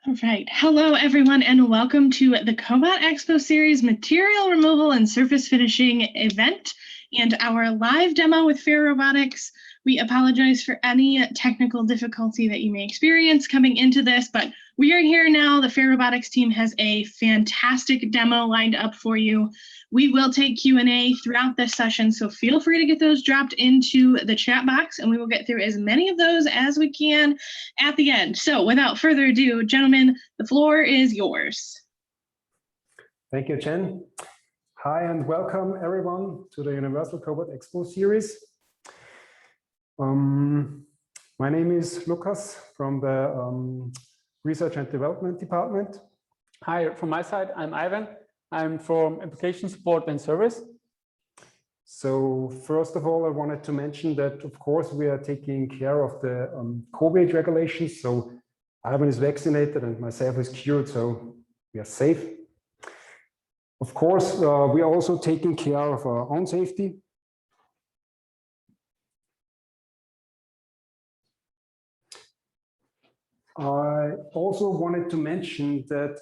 All right. Hello, everyone, and welcome to the Cobot Expo Series Material Removal and Surface Finishing event and our live demo with FerRobotics. We apologize for any technical difficulty that you may experience coming into this, but we are here now. The FerRobotics team has a fantastic demo lined up for you. We will take Q&A throughout this session, so feel free to get those dropped into the chat box, and we will get through as many of those as we can at the end. So without further ado, gentlemen, the floor is yours. Thank you, Jen. Hi, and welcome everyone to the Universal Cobot Expo series. My name is Lukas from the Research and Development Department. Hi, from my side, I'm Ivan. I'm from Application Support and Service. So first of all, I wanted to mention that, of course, we are taking care of the COVID regulations. So Ivan is vaccinated and myself is cured, so we are safe. Of course, we are also taking care of our own safety. I also wanted to mention that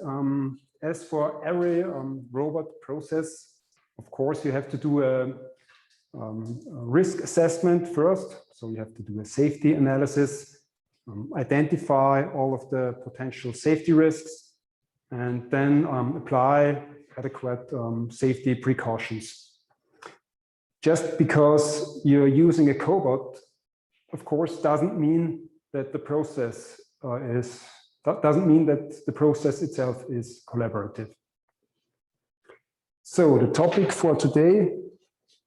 as for every robot process, of course, you have to do a risk assessment first. So you have to do a safety analysis, identify all of the potential safety risks, and then apply adequate safety precautions. Just because you're using a cobot, of course, doesn't mean that the process itself is collaborative. So the topic for today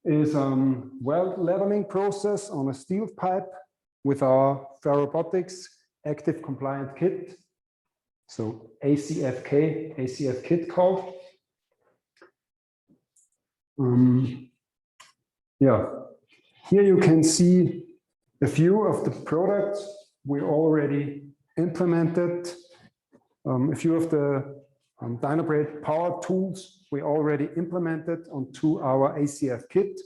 is weld leveling process on a steel pipe with our FerRobotics active compliant kit. So ACF-K, ACF kit called. Here you can see a few of the products we already implemented, a few of the dynabrade power tools we already implemented onto our ACF kit.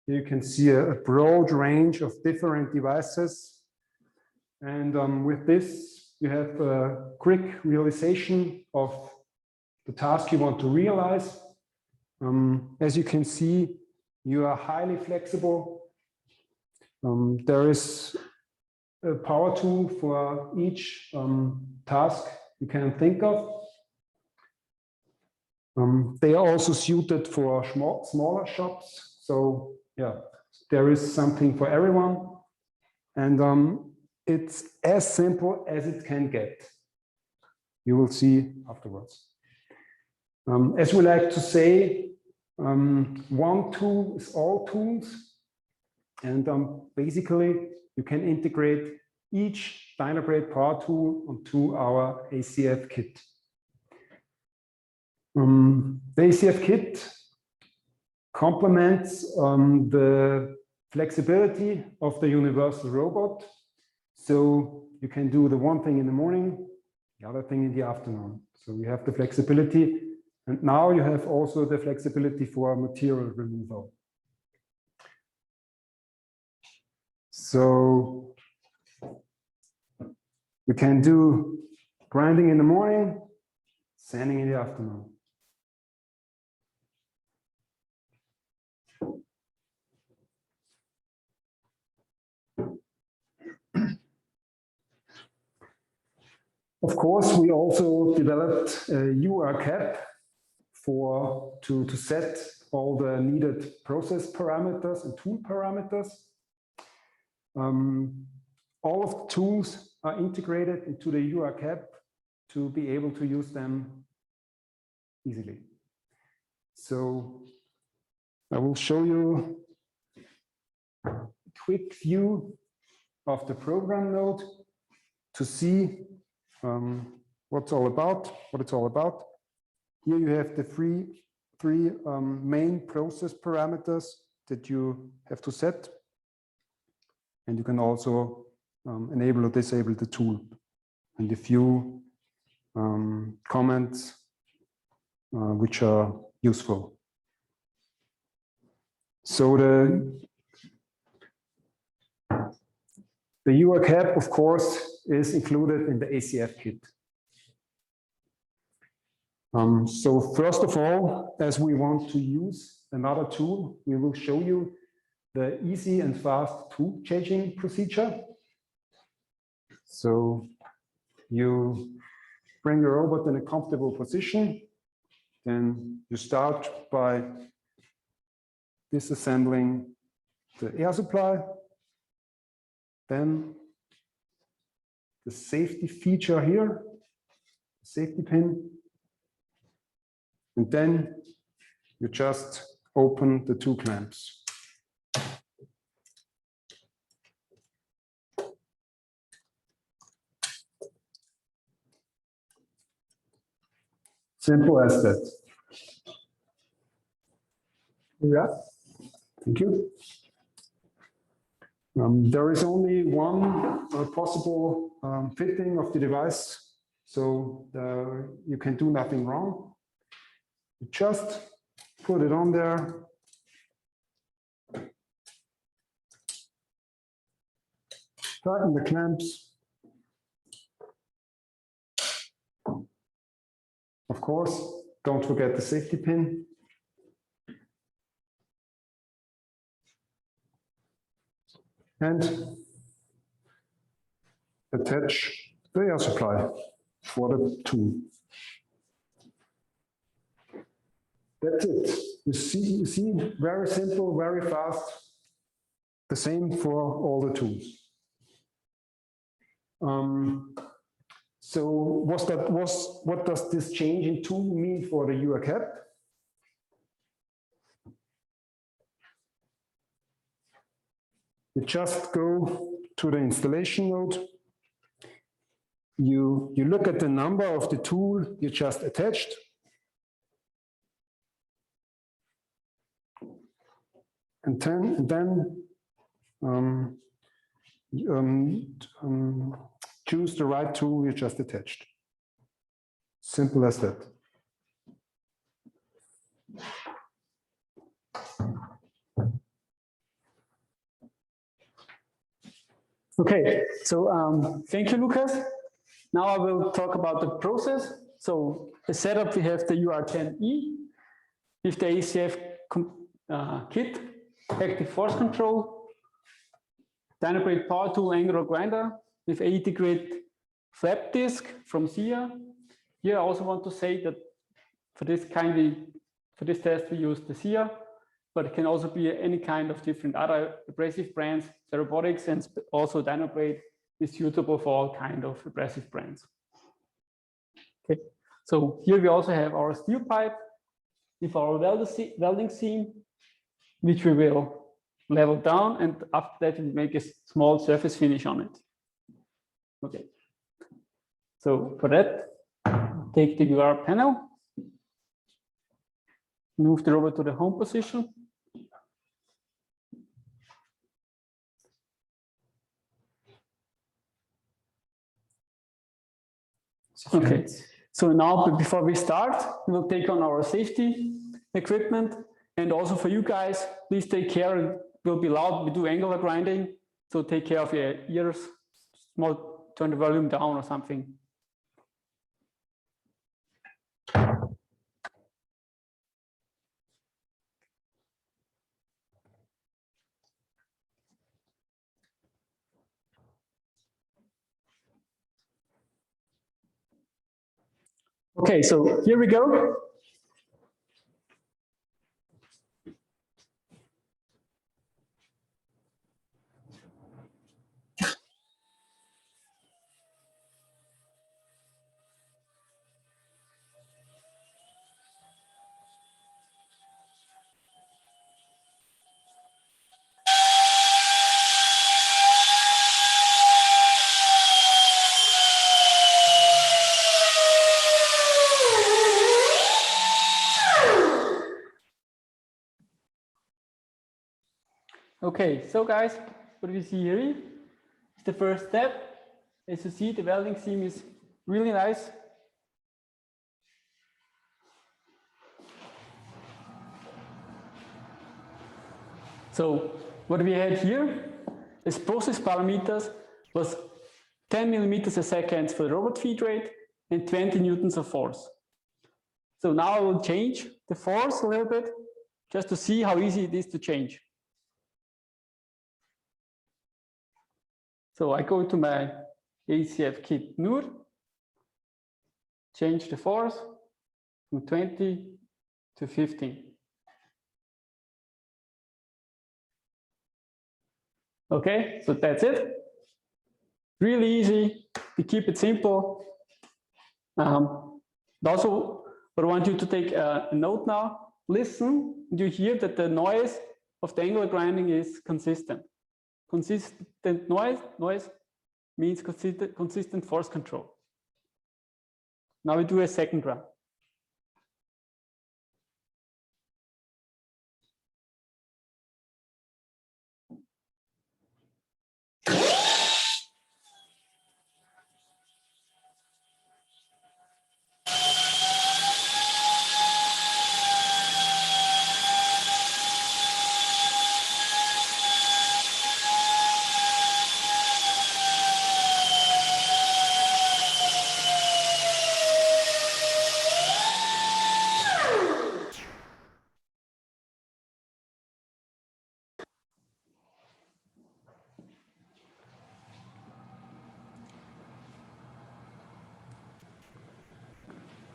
You can see a broad range of different devices. And with this, you have a quick realization of the task you want to realize. As you can see, you are highly flexible. There is a power tool for each task you can think of. They are also suited for smaller shops. So yeah, there is something for everyone. And it's as simple as it can get. You will see afterwards. As we like to say, one tool is all tools. And basically, you can integrate each dynabrade power tool onto our ACF kit. The ACF kit complements the flexibility of the universal robot. So you can do the one thing in the morning, the other thing in the afternoon. So you have the flexibility. And now you have also the flexibility for material removal. So you can do grinding in the morning, sanding in the afternoon. Of course, we also developed a UR cap to set all the needed process parameters and tool parameters. All of the tools are integrated into the UR cap to be able to use them easily. So I will show you a quick view of the program node to see what it's all about. Here you have the three main process parameters that you have to set. And you can also enable or disable the tool. And a few comments which are useful. So the UR cap, of course, is included in the ACF kit. So first of all, as we want to use another tool, we will show you the easy and fast tool changing procedure. So you bring your robot in a comfortable position, then you start by disassembling the air supply, then the safety feature here, safety pin, and then you just open the two clamps. Simple as that. Yeah, thank you. There is only one possible fitting of the device, so you can do nothing wrong. You just put it on there. Tighten the clamps. Of course, don't forget the safety pin. And attach the air supply for the tool. That's it. You see, very simple, very fast. The same for all the tools. So what does this change in tool mean for the EOAT? You just go to the installation node. You look at the number of the tool you just attached. And then choose the right tool you just attached. Simple as that. Okay, so thank you, Lucas. Now I will talk about the process. So the setup, we have the UR10E with the ACF kit, active force control, dynabrake power tool angular grinder with 80 grit flap disc from SIA. Here I also want to say that for this test we use the SIA, but it can also be any kind of different other abrasive brands. FerRobotics and also dynabrake is suitable for all kind of abrasive brands. Okay, so here we also have our steel pipe with our welding seam, which we will level down, and after that we make a small surface finish on it. Okay, so for that, take the UR panel, move the robot to the home position. Okay, so now before we start, we will take on our safety equipment, and also for you guys, please take care. It will be loud. We do angular grinding, so take care of your ears. Small, turn the volume down or something. Okay, so here we go. Okay, so guys, what we see here is the first step. As you see, the welding seam is really nice. So what we had here is process parameters was 10 millimeters a second for the robot feed rate, and 20 newtons of force. So now I will change the force a little bit, just to see how easy it is to change. So I go to my ACF-K NUR, change the force from 20 to 15. Okay, so that's it. Really easy. We keep it simple. Also, I want you to take a note now. Listen, you hear that the noise of the angular grinding is consistent. Consistent noise means consistent force control. Now we do a second run.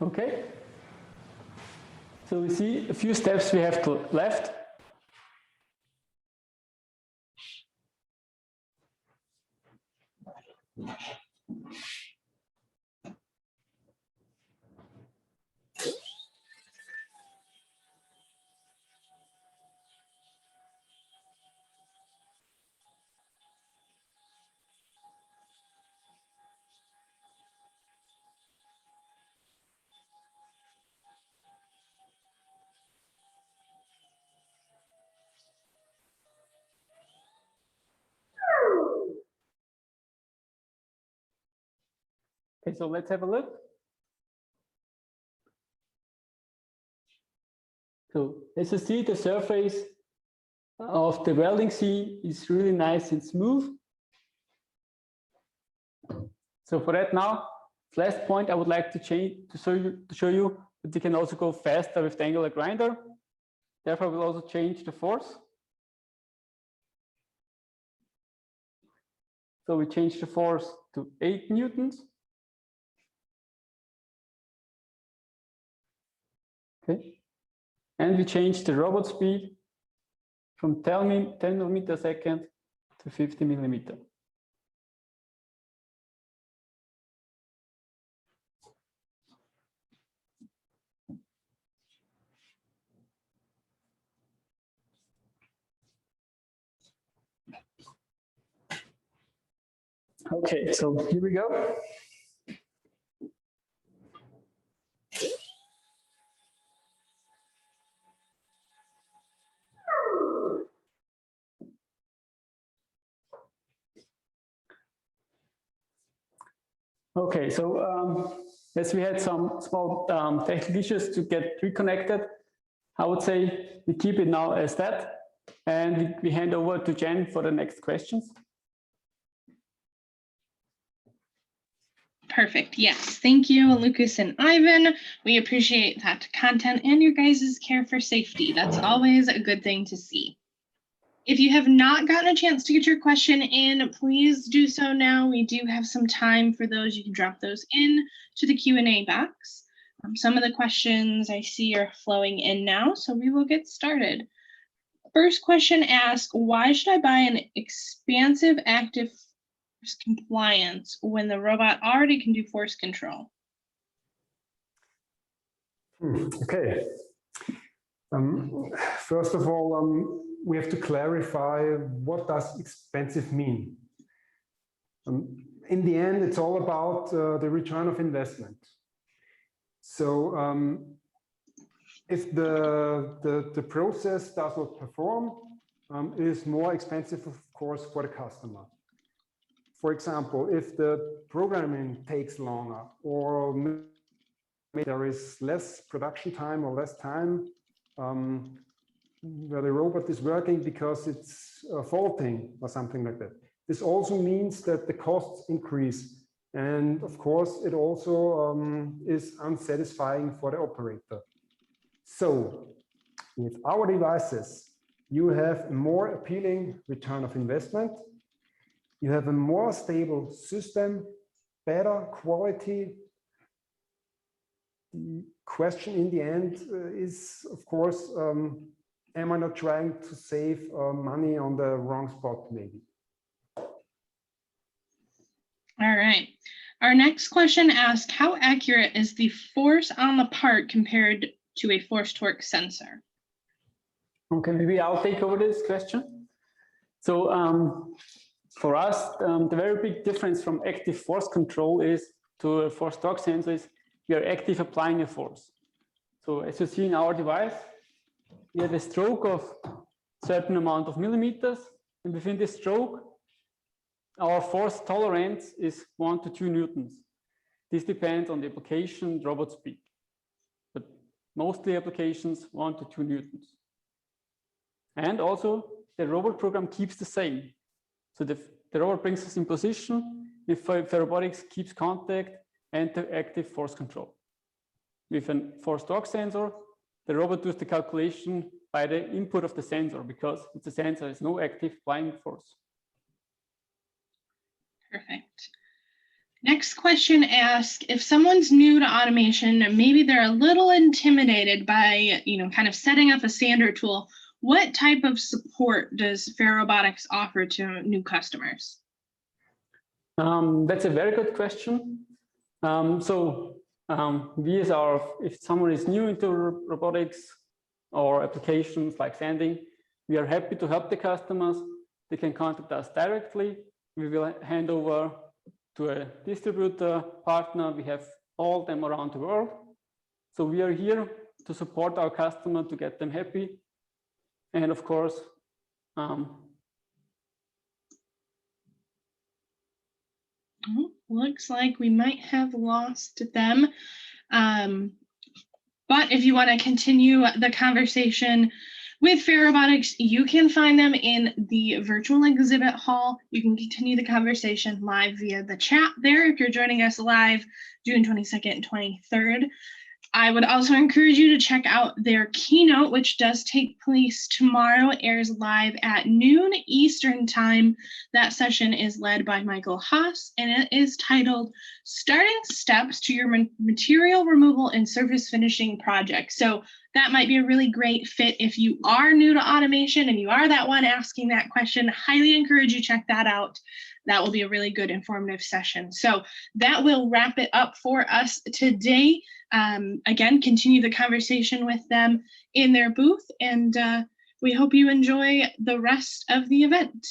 Okay. So we see a few steps we have to left. Okay, so let's have a look. So as you see, the surface of the welding seam is really nice and smooth. So for that now, last point I would like to show you that you can also go faster with the angular grinder. Therefore, we'll also change the force. So we change the force to 8 newtons. Okay. And we change the robot speed from 10 millimeter a second to 50 millimeter. Okay, so here we go. Okay, so as we had some small technical issues to get reconnected, I would say we keep it now as that, and we hand over to Jen for the next questions. Perfect. Yes. Thank you, Lucas and Ivan. We appreciate that content and your guys' care for safety. That's always a good thing to see. If you have not gotten a chance to get your question in, please do so now. We do have some time for those. You can drop those in to the Q&A box. Some of the questions I see are flowing in now, so we will get started. First question asks, why should I buy an expansive active compliance when the robot already can do force control? Okay. First of all, we have to clarify what does expensive mean. In the end, it's all about the return of investment. So if the process does not perform, it is more expensive, of course, for the customer. For example, if the programming takes longer, or maybe there is less production time or less time where the robot is working because it's faulting or something like that, This also means that the costs increase. And of course, it also is unsatisfying for the operator. So with our devices, you have a more appealing return of investment. You have a more stable system, better quality. The question in the end is, of course, am I not trying to save money on the wrong spot, maybe? All right. Our next question asks, how accurate is the force on the part compared to a force torque sensor? Okay, maybe I'll take over this question. So for us, the very big difference from active force control is to a force torque sensor is we are active applying a force. So as you see in our device, we have a stroke of a certain amount of millimeters, and within this stroke, our force tolerance is 1 to 2 newtons. This depends on the application, robot speed, but mostly applications 1 to 2 newtons. And also the robot program keeps the same. So the robot brings us in position, if FerRobotics keeps contact and the active force control. With a force torque sensor, the robot does the calculation by the input of the sensor because it's a sensor, there's no active applying force. Perfect. Next question asks, if someone's new to automation, maybe they're a little intimidated by, kind of setting up a sander tool, what type of support does FerRobotics offer to new customers? That's a very good question. If someone is new into robotics or applications like sanding, we are happy to help the customers. They can contact us directly. We will hand over to a distributor partner. We have all them around the world. So we are here to support our customer to get them happy. And of course, looks like we might have lost them. But if you want to continue the conversation with FerRobotics, you can find them in the virtual exhibit hall. You can continue the conversation live via the chat there if you're joining us live June 22nd and 23rd. I would also encourage you to check out their keynote, which does take place tomorrow, airs live at noon Eastern time. That session is led by Michael Haas, and it is titled Starting Steps to Your Material Removal and Surface Finishing Project. So that might be a really great fit if you are new to automation and you are that one asking that question. Highly encourage you check that out. That will be a really good informative session. So that will wrap it up for us today. Again, continue the conversation with them in their booth, and we hope you enjoy the rest of the event.